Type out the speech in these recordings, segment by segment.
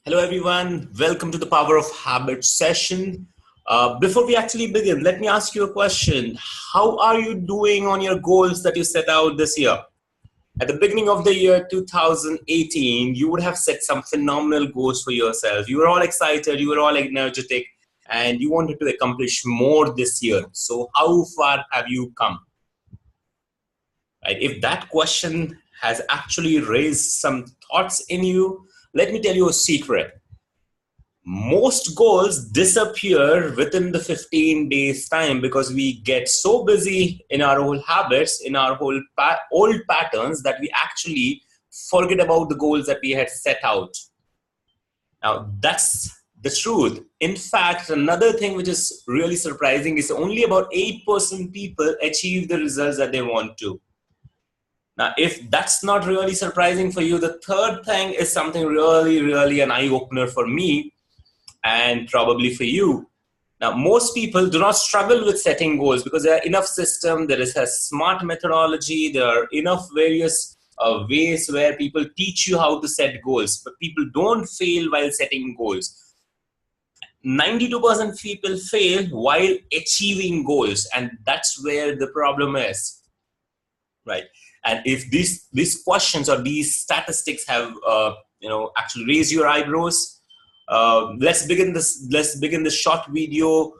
Hello, everyone. Welcome to the Power of Habit session. Before we actually begin, let me ask you a question. How are you doing on your goals that you set out this year? At the beginning of the year 2018, you would have set some phenomenal goals for yourself. You were all excited, you were all energetic, and you wanted to accomplish more this year. So, how far have you come? Right? If that question has actually raised some thoughts in you, let me tell you a secret. Most goals disappear within the 15 days time because we get so busy in our old habits, in our whole old patterns, that we actually forget about the goals that we had set out. Now that's the truth. In fact, another thing which is really surprising is only about 8% people achieve the results that they want to. Now, if that's not really surprising for you, the third thing is something really an eye-opener for me and probably for you. Now, most people do not struggle with setting goals because there are enough systems, there is a smart methodology, there are enough various ways where people teach you how to set goals, but people don't fail while setting goals. 92% people fail while achieving goals, and that's where the problem is, right? And if these questions or these statistics have actually raised your eyebrows, let's begin this short video.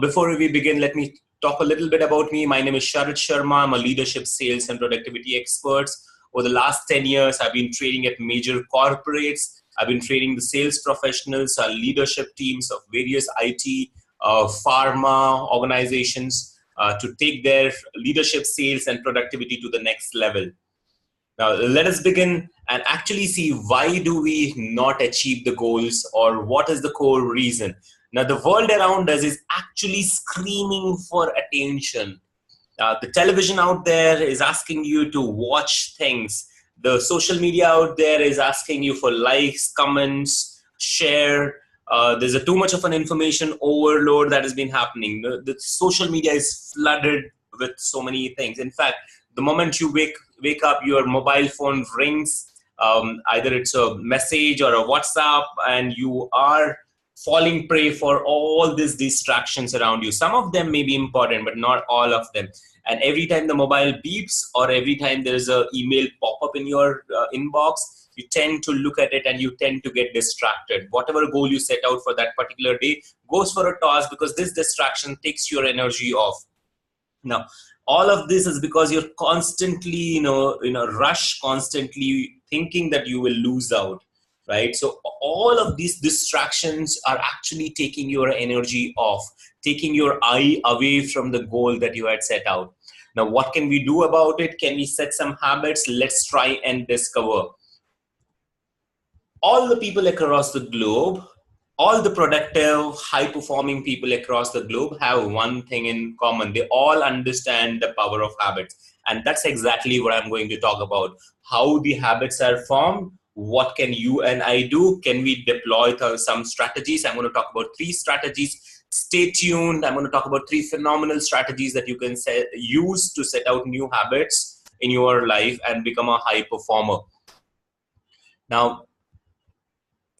Before we begin, let me talk a little bit about me. My name is Sharat Sharma. I'm a leadership, sales, and productivity expert. Over the last 10 years, I've been training at major corporates. I've been training the sales professionals, leadership teams of various IT, pharma organizations to take their leadership, sales, and productivity to the next level. Now, let us begin and actually see why do we not achieve the goals, or what is the core reason. Now, the world around us is actually screaming for attention. The television out there is asking you to watch things. The social media out there is asking you for likes, comments, share. There's too much of an information overload that has been happening. The social media is flooded with so many things. In fact, the moment you wake up, your mobile phone rings. Either it's a message or a WhatsApp, and you are falling prey for all these distractions around you. Some of them may be important, but not all of them. And every time the mobile beeps, or every time there's an email pop up in your inbox, you tend to look at it and you tend to get distracted. Whatever goal you set out for that particular day goes for a toss because this distraction takes your energy off. Now, all of this is because you're constantly, in a rush, constantly thinking that you will lose out, right? So all of these distractions are actually taking your energy off, taking your eye away from the goal that you had set out. Now, what can we do about it? Can we set some habits? Let's try and discover. All the people across the globe, all the productive, high-performing people across the globe have one thing in common. They all understand the power of habits. And that's exactly what I'm going to talk about. How the habits are formed. What can you and I do? Can we deploy some strategies? I'm going to talk about 3 strategies. Stay tuned. I'm going to talk about 3 phenomenal strategies that you can use to set out new habits in your life and become a high performer. Now,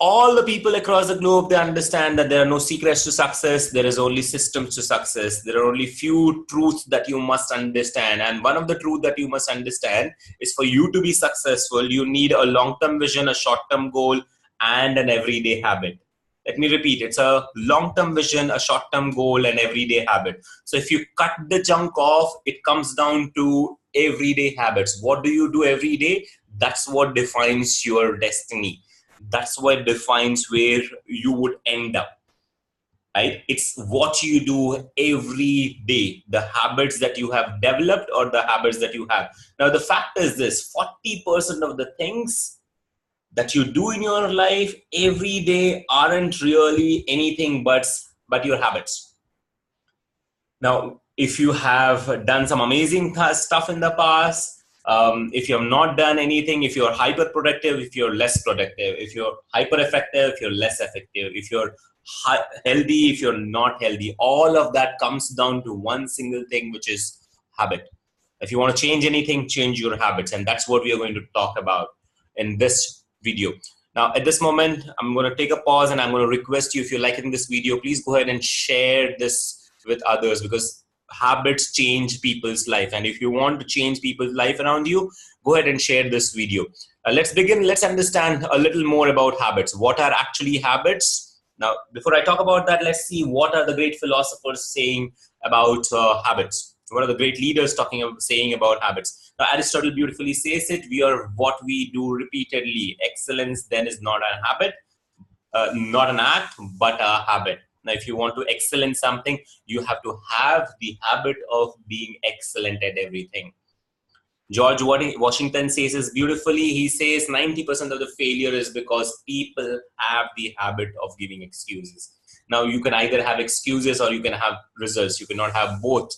all the people across the globe, they understand that there are no secrets to success. There is only systems to success. There are only few truths that you must understand. And one of the truths that you must understand is, for you to be successful, you need a long-term vision, a short-term goal, and an everyday habit. Let me repeat. It's a long-term vision, a short-term goal, and everyday habit. So if you cut the junk off, it comes down to everyday habits. What do you do every day? That's what defines your destiny. That's what defines where you would end up, right? It's what you do every day, the habits that you have developed or the habits that you have. Now, the fact is this: 40% of the things that you do in your life every day aren't really anything but your habits. Now, if you have done some amazing stuff in the past, if you have not done anything, if you're hyper productive, if you're less productive, if you're hyper effective, if you're less effective, if you're healthy, if you're not healthy, all of that comes down to one single thing, which is habit. If you want to change anything, change your habits. And that's what we are going to talk about in this video. Now, at this moment, I'm going to take a pause and I'm going to request you, if you're liking this video, please go ahead and share this with others, because habits change people's life. And if you want to change people's life around you, go ahead and share this video. Let's begin. Let's understand a little more about habits. What are actually habits? Now, before I talk about that, let's see what are the great philosophers saying about habits. What are the great leaders saying about habits? Now, Aristotle beautifully says it: we are what we do repeatedly. Excellence then is not a habit, not an act, but a habit. Now, if you want to excel in something, you have to have the habit of being excellent at everything. George Washington says this beautifully. He says 90% of the failure is because people have the habit of giving excuses. Now, you can either have excuses or you can have results. You cannot have both.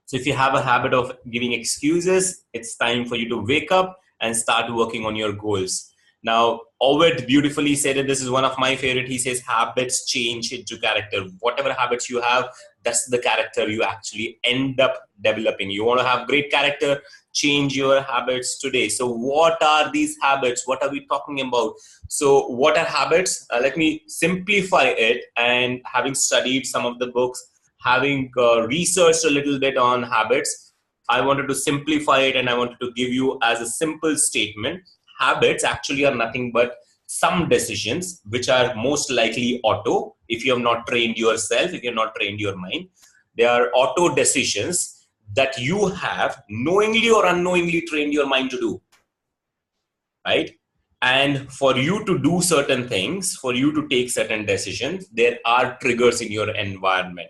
So if you have a habit of giving excuses, it's time for you to wake up and start working on your goals. Now, Ovid beautifully said it. This is one of my favorite. He says, habits change into character. Whatever habits you have, that's the character you actually end up developing. You want to have great character, change your habits today. So what are these habits? What are we talking about? So what are habits? Let me simplify it. And having studied some of the books, having researched a little bit on habits, I wanted to simplify it and I wanted to give you as a simple statement. Habits actually are nothing but some decisions which are most likely auto. If you have not trained yourself, if you have not trained your mind, they are auto decisions that you have knowingly or unknowingly trained your mind to do, right? And for you to do certain things, for you to take certain decisions, there are triggers in your environment.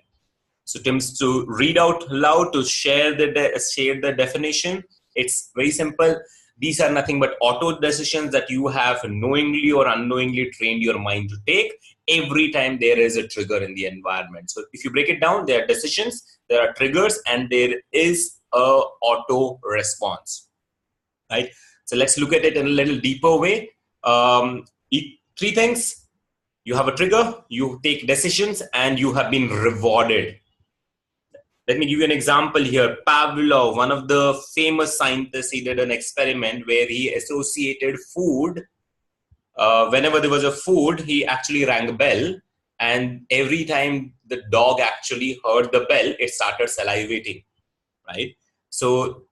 So Tim's to read out loud, to share the definition. It's very simple. These are nothing but auto decisions that you have knowingly or unknowingly trained your mind to take every time there is a trigger in the environment. So if you break it down, there are decisions, there are triggers, and there is a auto response, right? So let's look at it in a little deeper way. Three things: you have a trigger, you take decisions, and you have been rewarded. Let me give you an example here. Pavlov, one of the famous scientists, he did an experiment where he associated food. Whenever there was a food, he actually rang a bell. And every time the dog actually heard the bell, it started salivating, right? So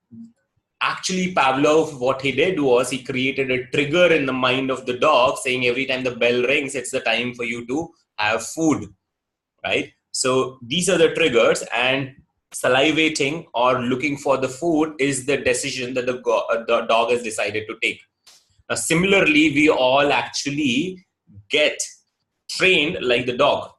actually Pavlov, what he did was he created a trigger in the mind of the dog saying every time the bell rings, it's the time for you to have food, right? So these are the triggers, and salivating or looking for the food is the decision that the dog has decided to take. Now, similarly, we all actually get trained like the dog,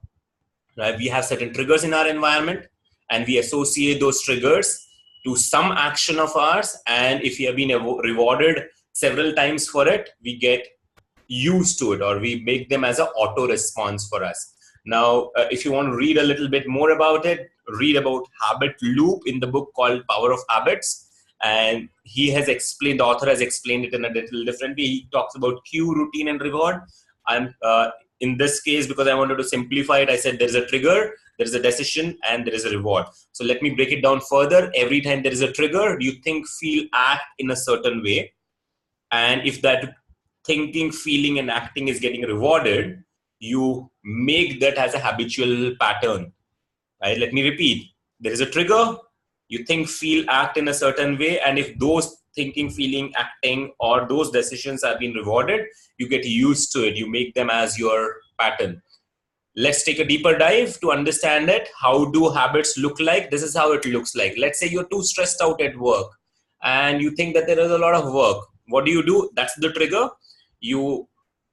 right? We have certain triggers in our environment and we associate those triggers to some action of ours. And if we have been rewarded several times for it, we get used to it, or we make them as an auto response for us. Now, if you want to read a little bit more about it, read about habit loop in the book called Power of Habits. And the author has explained it in a little different way. He talks about cue, routine, and reward. In this case, because I wanted to simplify it, I said there's a trigger, there's a decision, and there is a reward. So let me break it down further. Every time there is a trigger, you think, feel, act in a certain way. And if that thinking, feeling, and acting is getting rewarded, you make that as a habitual pattern, right? Let me repeat. There is a trigger, you think, feel, act in a certain way, and if those thinking, feeling, acting, or those decisions have been rewarded, you get used to it. You make them as your pattern. Let's take a deeper dive to understand it. How do habits look like? This is how it looks like. Let's say you're too stressed out at work and you think that there is a lot of work. What do? That's the trigger. You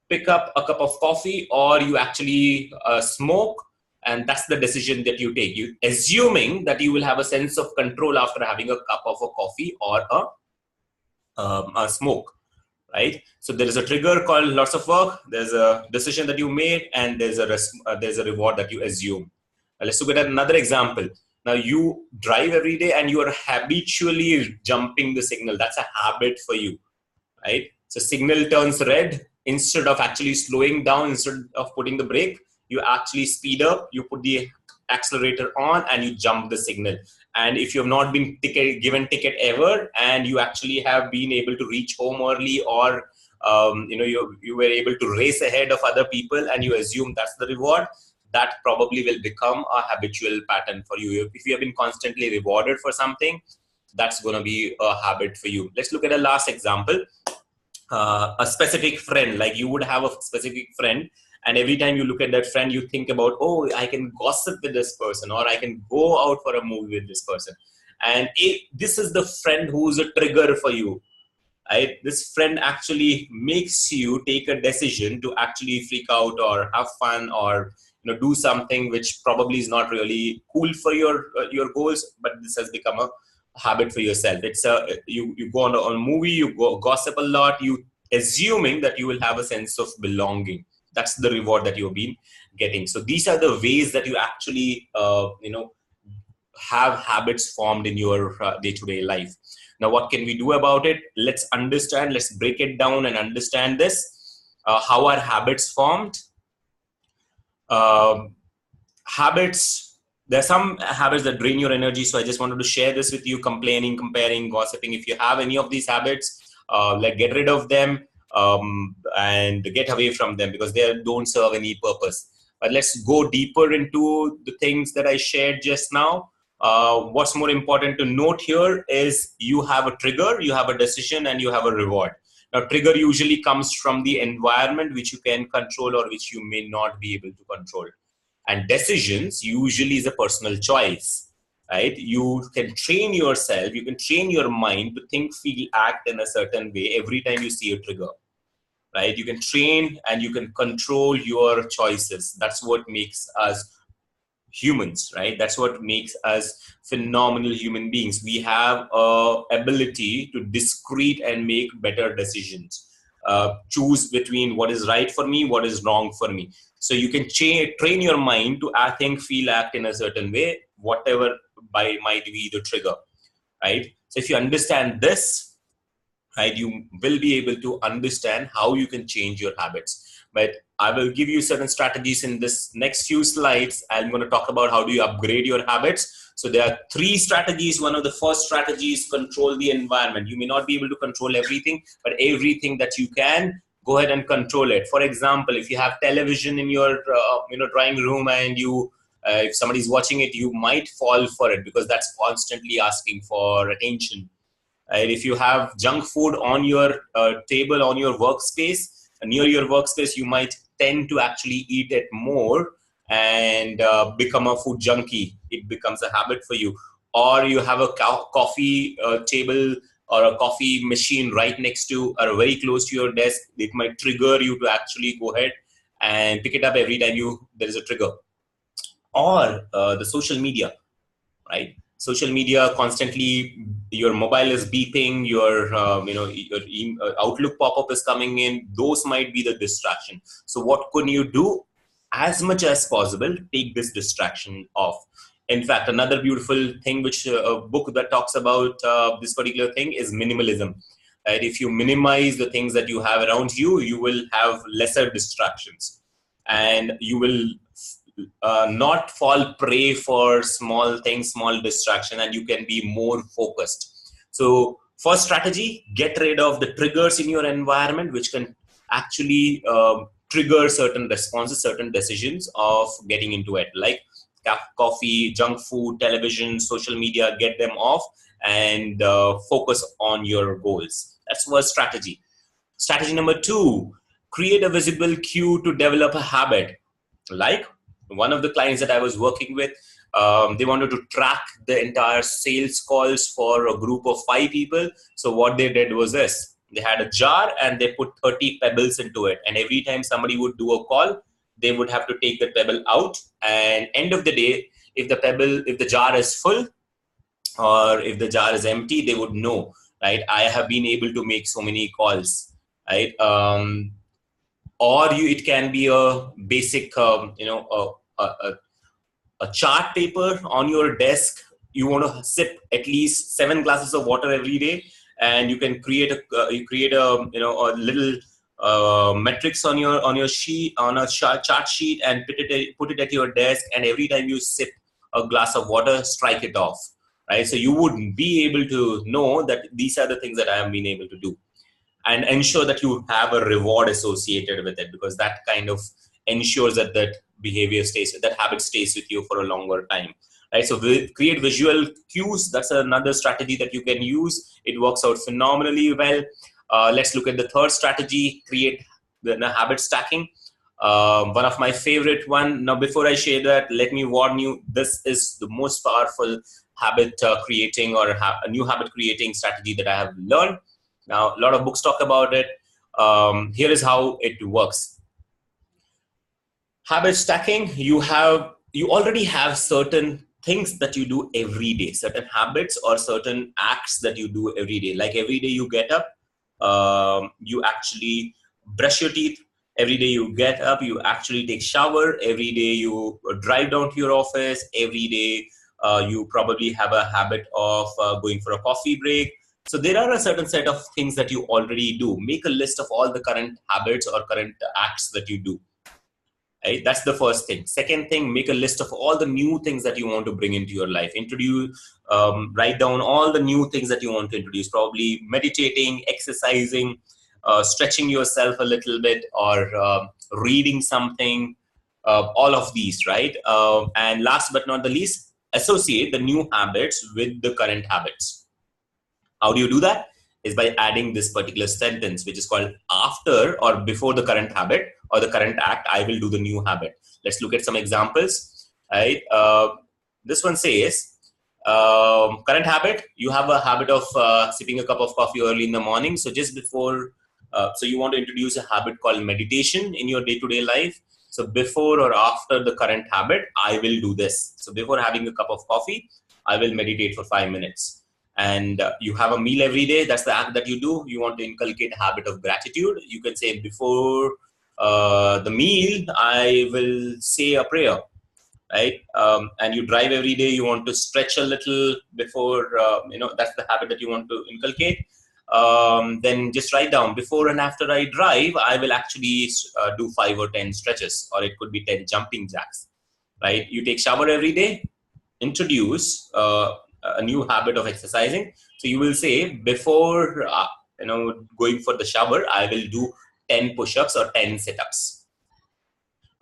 pick up a cup of coffee, or you actually smoke, and that's the decision that you take. You assuming that you will have a sense of control after having a cup of a coffee or a smoke, right? So there is a trigger called lots of work. There's a decision that you made, and there's a reward that you assume. Let's look at another example. Now you drive every day and you are habitually jumping the signal. That's a habit for you, right? So signal turns red. Instead of actually slowing down, instead of putting the brake, you actually speed up, you put the accelerator on, and you jump the signal. And if you have not been given ticket ever, and you actually have been able to reach home early, or you were able to race ahead of other people and you assume that's the reward, that probably will become a habitual pattern for you. If you have been constantly rewarded for something, that's going to be a habit for you. Let's look at a last example. A specific friend, like you would have a specific friend, and every time you look at that friend, you think about, oh, I can gossip with this person, or I can go out for a movie with this person. And this is the friend who's a trigger for you, right? This friend actually makes you take a decision to actually freak out or have fun, or do something which probably is not really cool for your goals, but this has become a habit for yourself. It's you go on a movie, you go gossip a lot, you assuming that you will have a sense of belonging. That's the reward that you've been getting. So these are the ways that you actually have habits formed in your day-to-day life. Now, what can we do about it? Let's break it down and understand this. How are habits formed? Habits, there are some habits that drain your energy. So I just wanted to share this with you: complaining, comparing, gossiping. If you have any of these habits, get rid of them and get away from them, because they don't serve any purpose. But let's go deeper into the things that I shared just now. What's more important to note here is you have a trigger, you have a decision, and you have a reward. Now, trigger usually comes from the environment which you can control or which you may not be able to control. And decisions usually is a personal choice, right? You can train yourself, you can train your mind to think, feel, act in a certain way every time you see a trigger, right? You can train and you can control your choices. That's what makes us humans, right? That's what makes us phenomenal human beings. We have a ability to discrete and make better decisions, choose between what is right for me, what is wrong for me. So you can train your mind to think, feel, act in a certain way, whatever might be the trigger, right? So if you understand this, right, you will be able to understand how you can change your habits. But I will give you certain strategies in this next few slides. I'm going to talk about how do you upgrade your habits. So there are 3 strategies. One of the first strategies, control the environment. You may not be able to control everything, but everything that you can, go ahead and control it. For example, if you have television in your drawing room and if somebody's watching it, you might fall for it because that's constantly asking for attention. If you have junk food on your table, on your workspace, near your workspace, you might tend to actually eat it more and become a food junkie. It becomes a habit for you. Or you have a coffee table or a coffee machine right next to or very close to your desk. It might trigger you to actually go ahead and pick it up every time there is a trigger. Or the social media, right? Social media, constantly your mobile is beeping, your Outlook pop-up is coming in. Those might be the distraction. So what can you do? As much as possible, take this distraction off. In fact, another beautiful thing, which a book that talks about this particular thing is minimalism. Right? If you minimize the things that you have around you, you will have lesser distractions, and you will not fall prey for small things, small distraction, and you can be more focused. So first strategy, get rid of the triggers in your environment which can actually trigger certain responses, certain decisions of getting into it, like coffee, junk food, television, social media. Get them off and focus on your goals. That's first strategy. Strategy number 2, create a visible cue to develop a habit. Like one of the clients that I was working with, they wanted to track the entire sales calls for a group of 5 people. So what they did was this: they had a jar and they put 30 pebbles into it. And every time somebody would do a call, they would have to take the pebble out. And end of the day, if the jar is full or if the jar is empty, they would know, right? I have been able to make so many calls, right? It can be a basic, a chart paper on your desk. You want to sip at least 7 glasses of water every day, and you can create a little metrics on your sheet, on a chart sheet, and put it at your desk. And every time you sip a glass of water, strike it off, right? So you would be able to know that these are the things that I have been able to do. and ensure that you have a reward associated with it, because that kind of ensures that that behavior stays, that habit stays with you for a longer time. Right, so create visual cues. That's another strategy that you can use. It works out phenomenally well. Let's look at the third strategy: create the habit stacking. One of my favorite one. Now, before I share that, let me warn you: this is the most powerful habit creating or a new habit creating strategy that I have learned. Now, a lot of books talk about it. Here is how it works. Habit stacking. You already have certain things that you do every day, certain habits or certain acts that you do every day. Like every day you get up, you actually brush your teeth. Every day you get up, you actually take shower. Every day you drive down to your office. Every day you probably have a habit of going for a coffee break. So there are a certain set of things that you already do. Make a list of all the current habits or current acts that you do. Right? That's the first thing. Second thing, make a list of all the new things that you want to bring into your life. Write down all the new things that you want to introduce. Probably meditating, exercising, stretching yourself a little bit, or reading something. All of these, right? And last but not the least, associate the new habits with the current habits. How do you do that? Is by adding this particular sentence, which is called after or before the current habit or the current act, I will do the new habit. Let's look at some examples. Right? This one says, current habit, you have a habit of sipping a cup of coffee early in the morning. So just before, so you want to introduce a habit called meditation in your day-to-day life. So before or after the current habit, I will do this. So before having a cup of coffee, I will meditate for 5 minutes. And you have a meal every day. That's the act that you do. You want to inculcate a habit of gratitude. You can say before the meal, I will say a prayer, right? And you drive every day. You want to stretch a little before, that's the habit that you want to inculcate. Then just write down before and after I drive, I will actually do 5 or 10 stretches, or it could be 10 jumping jacks, right? You take shower every day, introduce a new habit of exercising. So you will say before going for the shower, I will do 10 push-ups or 10 sit-ups.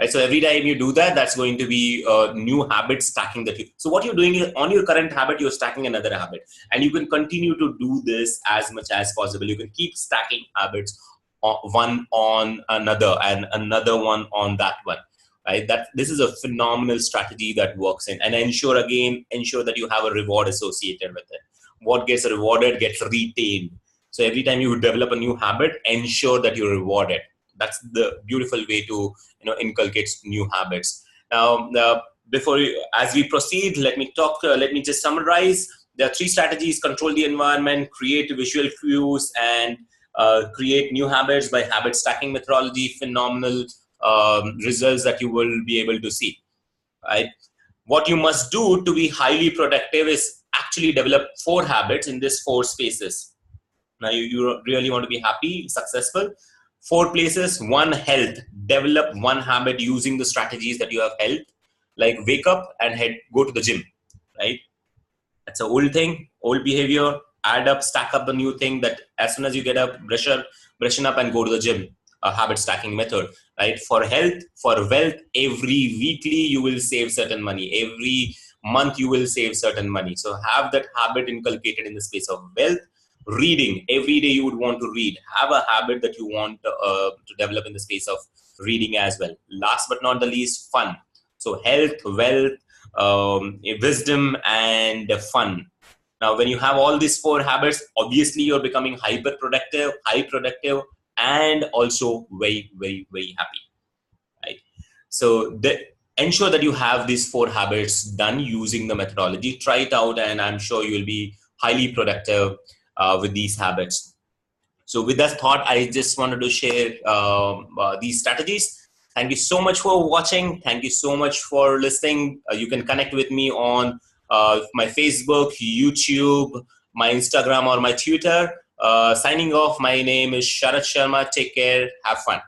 Right? So every time you do that, that's going to be a new habit stacking that you. So what you're doing is on your current habit, you're stacking another habit, and you can continue to do this as much as possible. You can keep stacking habits one on another and another one on that one. Right? That this is a phenomenal strategy that works in, and ensure that you have a reward associated with it. What gets rewarded gets retained. So every time you develop a new habit, ensure that you're rewarded. That's the beautiful way to inculcate new habits. Now, as we proceed, let me just summarize. There are 3 strategies: control the environment, create visual cues, and create new habits by habit stacking methodology. Phenomenal results that you will be able to see. Right? What you must do to be highly productive is actually develop 4 habits in these 4 spaces. Now you really want to be happy, successful. 4 places. 1, health. Develop 1 habit using the strategies that you have health, like wake up and go to the gym. Right? That's an old thing, old behavior. Add up, stack up the new thing that as soon as you get up, brushing up and go to the gym. A habit stacking method, right? For health, for wealth, every weekly you will save certain money. Every month you will save certain money. So have that habit inculcated in the space of wealth. Reading, every day you would want to read. Have a habit that you want to develop in the space of reading as well. Last but not the least, fun. So health, wealth, wisdom, and fun. Now, when you have all these 4 habits, obviously you're becoming high productive, and also very, very, very happy, right? So ensure that you have these 4 habits done using the methodology. Try it out, and I'm sure you will be highly productive with these habits. So with that thought, I just wanted to share these strategies. Thank you so much for watching. Thank you so much for listening. You can connect with me on my Facebook, YouTube, my Instagram, or my Twitter. Signing off, my name is Sharat Sharma. Take care. Have fun.